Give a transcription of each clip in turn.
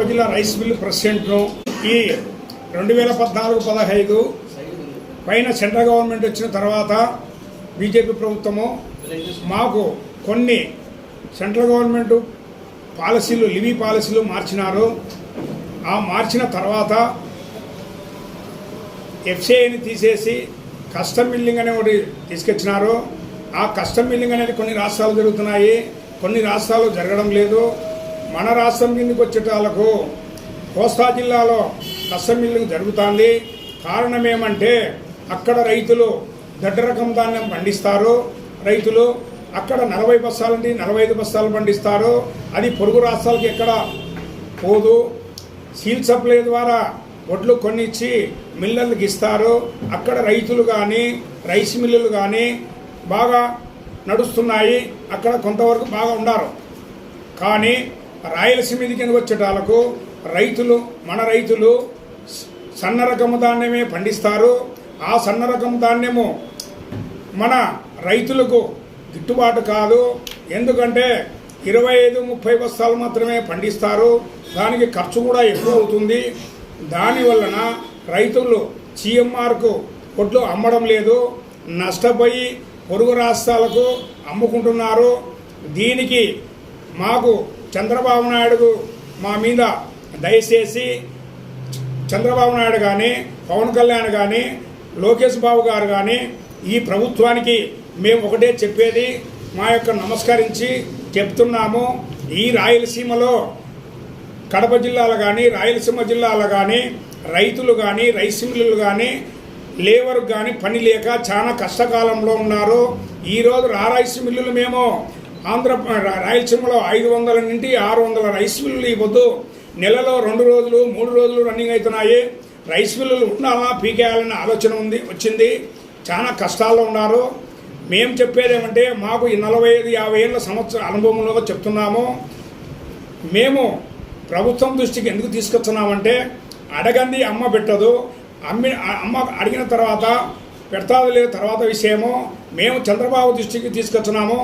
కడప జిల్లా rice mill ప్రెసిడెంట్ను. ఈ 2014-15 పైన సెంట్రల్ గవర్నమెంట్ వచ్చిన తర్వాత బీజేపీ ప్రభుత్వము మాకు కొన్ని సెంట్రల్ గవర్నమెంట్ పాలసీలు లివీ పాలసీలు మార్చినారు. ఆ మార్చిన తర్వాత ఎఫ్సిఐని తీసేసి కస్టమ్ మిల్లింగ్ అనే ఒకటి తీసుకొచ్చినారు. ఆ కస్టమ్ మిల్లింగ్ అనేది కొన్ని రాష్ట్రాలు జరుగుతున్నాయి, కొన్ని రాష్ట్రాలు జరగడం లేదు. మన రాష్ట్రం కిందకి వచ్చేటాలకు కోస్తా జిల్లాలో కస్టమ్ మిల్లింగ్ జరుగుతుంది. కారణం ఏమంటే అక్కడ రైతులు దొడ్డ రకం ధాన్యం పండిస్తారు. రైతులు అక్కడ 40 బస్తాల నుండి 45 బస్తాలు పండిస్తారు. అది పొరుగు రాష్ట్రాలకి ఎక్కడ పోదు. సీల్ సప్లై ద్వారా వడ్లు కొనిచ్చి మిల్లర్లకు ఇస్తారు. అక్కడ రైతులు కానీ రైస్ మిల్లులు కానీ బాగా నడుస్తున్నాయి. అక్కడ కొంతవరకు బాగా ఉన్నారు. కానీ రాయలసీమ కిందకి వచ్చేటాలకు మన రైతులు సన్న రకము ధాన్యమే పండిస్తారు. ఆ సన్న రకం ధాన్యము మన రైతులకు గిట్టుబాటు కాదు. ఎందుకంటే 25-30 బస్తాలు మాత్రమే పండిస్తారు. దానికి ఖర్చు కూడా ఎక్కువ అవుతుంది. దానివలన రైతులు సిఎంఆర్కు వడ్లు అమ్మడం లేదు, నష్టపోయి పొరుగు రాష్ట్రాలకు అమ్ముకుంటున్నారు. దీనికి మాకు చంద్రబాబు నాయుడు మా మీద దయచేసి చంద్రబాబు నాయుడు కానీ పవన్ కళ్యాణ్ కానీ లోకేష్ బాబు గారు కానీ ఈ ప్రభుత్వానికి మేము ఒకటే చెప్పేది, మా యొక్క నమస్కరించి చెప్తున్నాము. ఈ రాయలసీమలో కడప జిల్లాలో కానీ రాయలసీమ జిల్లాలో కానీ రైతులు కానీ రైస్ మిల్లులు కానీ లేబర్ కానీ పని లేక చాలా కష్టకాలంలో ఉన్నారు. ఈరోజు రైస్ మిల్లులు మేము రాయలసీమలో 500 నుండి 600 రైస్ మిల్లులు ఇవ్వద్దు. నెలలో 2 రోజులు 3 రోజులు రన్నింగ్ అవుతున్నాయి. రైస్ మిల్లులు ఉండాలా పీకేయాలన్న ఆలోచన వచ్చింది. చాలా కష్టాల్లో ఉన్నారు. మేము చెప్పేది ఏమంటే మాకు ఈ 45-50 ఏళ్ళ సంవత్సర అనుభవంలో చెప్తున్నాము. మేము ప్రభుత్వం దృష్టికి ఎందుకు తీసుకొస్తున్నామంటే అడగంది అమ్మ పెట్టదు. అమ్మ అడిగిన తర్వాత పెడతాదు లేదు తర్వాత విషయము. మేము చంద్రబాబు దృష్టికి తీసుకొచ్చున్నాము.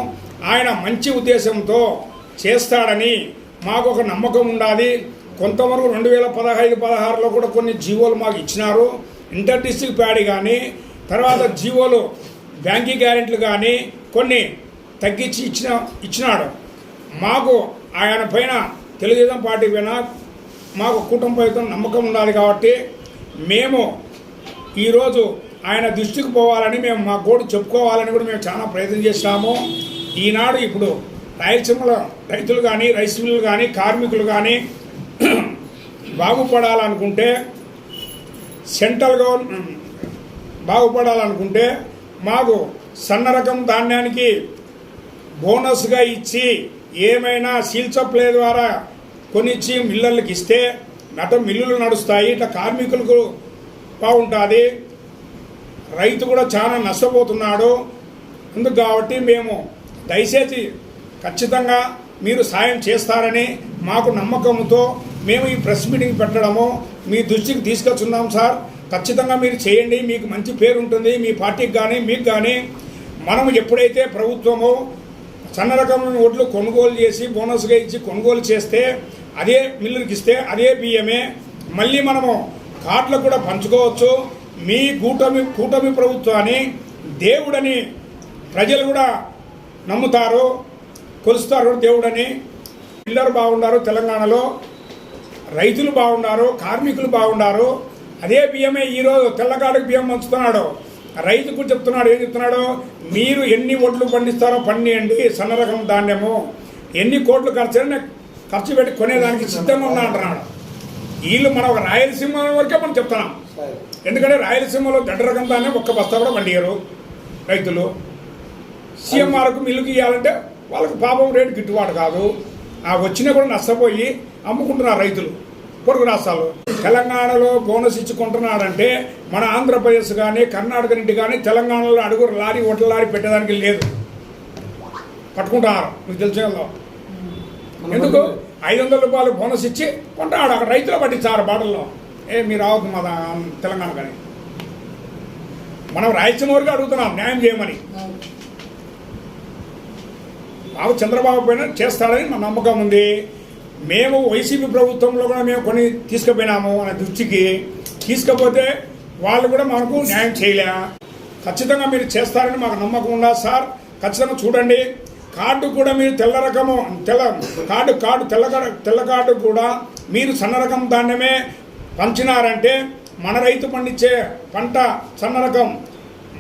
ఆయన మంచి ఉద్దేశంతో చేస్తాడని మాకు ఒక నమ్మకం ఉండాలి. కొంతవరకు 2015-16లో కూడా కొన్ని జీవోలు మాకు ఇచ్చినారు. ఇంటర్ డిస్ట్రిక్ట్ ప్యాడీ కానీ తర్వాత జీవోలు బ్యాంకింగ్ గ్యారెంటీలు కానీ కొన్ని తగ్గించి ఇచ్చినాడు. మాకు ఆయన పైన తెలుగుదేశం పార్టీ పైన మాకు కూటమిపైతో నమ్మకం ఉండాలి. కాబట్టి మేము ఈరోజు ఆయన దృష్టికి పోవాలని మేము మా గోడు చెప్పుకోవాలని కూడా మేము చాలా ప్రయత్నం చేసినాము. ఈనాడు ఇప్పుడు రాయలసీమలో రైతులు కానీ రైస్ మిల్లులు కానీ కార్మికులు కానీ బాగుపడాలనుకుంటే సెంట్రల్ గవర్నమెంట్ బాగుపడాలనుకుంటే మాకు సన్న రకం ధాన్యానికి బోనస్గా ఇచ్చి ఏమైనా సీల్ సప్లై ద్వారా కొనిచ్చి మిల్లర్లకు ఇస్తే మిల్లులు నడుస్తాయి. ఇట్లా కార్మికులకు బాగుంటుంది. రైతు కూడా చాలా నష్టపోతున్నాడు. అందుకు కాబట్టి మేము దయచేసి ఖచ్చితంగా మీరు సాయం చేస్తారని మాకు నమ్మకంతో మేము ఈ ప్రెస్ మీటింగ్ పెట్టడము మీ దృష్టికి తీసుకొచ్చున్నాం సార్. ఖచ్చితంగా మీరు చేయండి, మీకు మంచి పేరు ఉంటుంది మీ పార్టీకి కానీ మీకు కానీ. మనం ఎప్పుడైతే ప్రభుత్వము సన్న రకమైన వడ్లు కొనుగోలు చేసి బోనస్గా ఇచ్చి కొనుగోలు చేస్తే అదే మిల్లుకి ఇస్తే అదే బియ్యమే మళ్ళీ మనము కార్డులకు కూడా పంచుకోవచ్చు. మీ కూటమి ప్రభుత్వాన్ని దేవుడని ప్రజలు కూడా నమ్ముతారు, కొలుస్తారు దేవుడని. పిల్లలు బాగున్నారు, తెలంగాణలో రైతులు బాగున్నారు, కార్మికులు బాగున్నారు. అదే బియ్యమే ఈరోజు తెల్లగాడికి బియ్యం పంచుతున్నాడు. రైతుకు చెప్తున్నాడు, ఏం చెప్తున్నాడు, మీరు ఎన్ని వడ్లు పండిస్తారో పండియండి సన్న రకం ధాన్యము, ఎన్ని కోట్లు ఖర్చు పెట్టి కొనేదానికి సిద్ధంగా ఉన్నా అంటున్నాడు. వీళ్ళు మన రాయలసీమ వరకే మనం చెప్తున్నాం. ఎందుకంటే రాయలసీమలో దొడ్డ రకం ధాన్యం ఒక్క బస్తా కూడా పండియరు రైతులు. సీఎంఆర్కు మిల్లుకి ఇవ్వాలంటే వాళ్ళకి పాపం రేటు గిట్టుబాటు కాదు. ఆ వచ్చినా కూడా నష్టపోయి అమ్ముకుంటున్నారు రైతులు పొరుగు రాష్ట్రాలు. తెలంగాణలో బోనస్ ఇచ్చుకుంటున్నారంటే మన ఆంధ్రప్రదేశ్ కానీ కర్ణాటక నుండి కానీ తెలంగాణలో అడుగు లారీ ఓట్ల లారీ పెట్టడానికి లేదు, పట్టుకుంటున్నారు. మీకు తెలిసేలో ఎందుకు 500 రూపాయలు బోనస్ ఇచ్చి కొంటాడు. అక్కడ రైతులు పట్టించారు బాటల్లో. మీరు రావద్దు మా తెలంగాణ కానీ. మనం రాయలసీమ వరకు అడుగుతున్నాం న్యాయం చేయమని. మాకు చంద్రబాబు పైన చేస్తాడని మా నమ్మకం ఉంది. మేము వైసీపీ ప్రభుత్వంలో కూడా మేము కొన్ని తీసుకుపోయినాము అనే దృష్టికి తీసుకపోతే వాళ్ళు కూడా మనకు న్యాయం చేయలే. ఖచ్చితంగా మీరు చేస్తారని మాకు నమ్మకం ఉందా సార్? ఖచ్చితంగా చూడండి. కార్డు కూడా మీరు తెల్ల రకము తెల్ల కార్డు కూడా మీరు సన్న రకం ధాన్యమే పంచినారంటే మన రైతు పండించే పంట సన్న రకం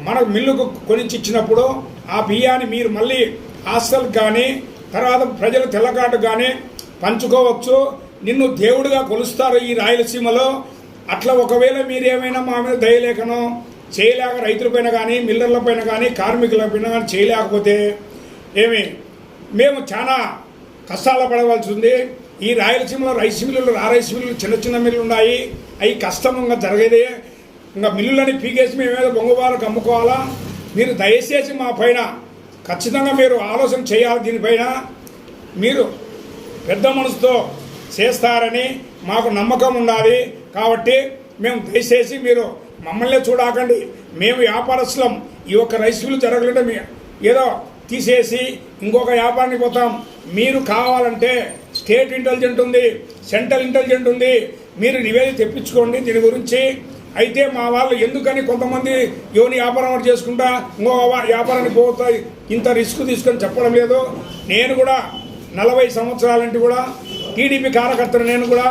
మన మిల్లుకు కొనిచ్చి ఇచ్చినప్పుడు ఆ బియ్యాన్ని మీరు మళ్ళీ హాస్టల్ కానీ తర్వాత ప్రజలు తెల్ల కార్డు కానీ పంచుకోవచ్చు. నిన్ను దేవుడిగా కొలుస్తారు ఈ రాయలసీమలో. అట్లా ఒకవేళ మీరేమైనా మా మీద దయలేకనో చేయలేక రైతులపైన కానీ మిల్లర్లపైన కానీ కార్మికులపైన కానీ చేయలేకపోతే మేము చాలా కష్టాలు పడవలసి ఉంది. ఈ రాయలసీమలో రైస్ మిల్లులు రైస్ మిల్లులు చిన్న మిల్లులు ఉన్నాయి. అవి కష్టంగా జరిగేది. ఇంకా మిల్లులని పీకేసి మేమేదో బొంగుబాలకు అమ్ముకోవాలా? మీరు దయచేసి మా పైన ఖచ్చితంగా మీరు ఆలోచన చేయాలి. దీనిపైన మీరు పెద్ద మనసుతో చేస్తారని మాకు నమ్మకం ఉండాలి. కాబట్టి మేము దయచేసి మీరు మమ్మల్ని చూడకండి. మేము వ్యాపారస్తులం. ఈ ఒక్క రైస్ మిల్లు జరగలంటే ఏదో తీసేసి ఇంకొక వ్యాపారానికి పోతాం. మీరు కావాలంటే స్టేట్ ఇంటెలిజెంట్ ఉంది, సెంట్రల్ ఇంటెలిజెంట్ ఉంది, మీరు నివేదిక తెప్పించుకోండి దీని గురించి. అయితే మా వాళ్ళు ఎందుకని కొంతమంది యోని వ్యాపారం చేసుకుంటా ఇంకో వ్యాపారానికి పోతాయి ఇంత రిస్క్ తీసుకొని చెప్పడం లేదు. నేను కూడా 40 సంవత్సరాలంటే కూడా టీడీపీ కార్యకర్తను. నేను కూడా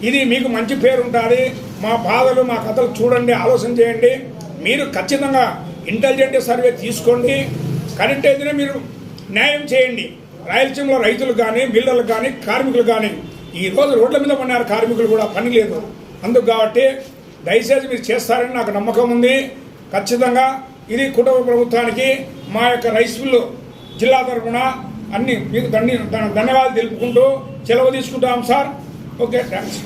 ఇది మీకు మంచి పేరు ఉంటుంది. మా బాధలు మా కథలు చూడండి, ఆలోచన చేయండి. మీరు ఖచ్చితంగా ఇంటెలిజెంట్ సర్వే తీసుకోండి. కరెక్ట్ అయితేనే మీరు న్యాయం చేయండి. రాయలసీమలో రైతులకు కానీ మిల్లర్లకు కానీ కార్మికులు కానీ ఈరోజు రోడ్ల మీద పడినారు. కార్మికులు కూడా పని లేదు. అందుకు కాబట్టి దయచేసి మీరు చేస్తారని నాకు నమ్మకం ఉంది. ఖచ్చితంగా ఇది కుటుంబ ప్రభుత్వానికి మా యొక్క రైస్ మిల్లు జిల్లా తరఫున అన్ని మీకు ధన్యవాదాలు తెలుపుకుంటూ సెలవు తీసుకుంటాం సార్. Okay, thanks.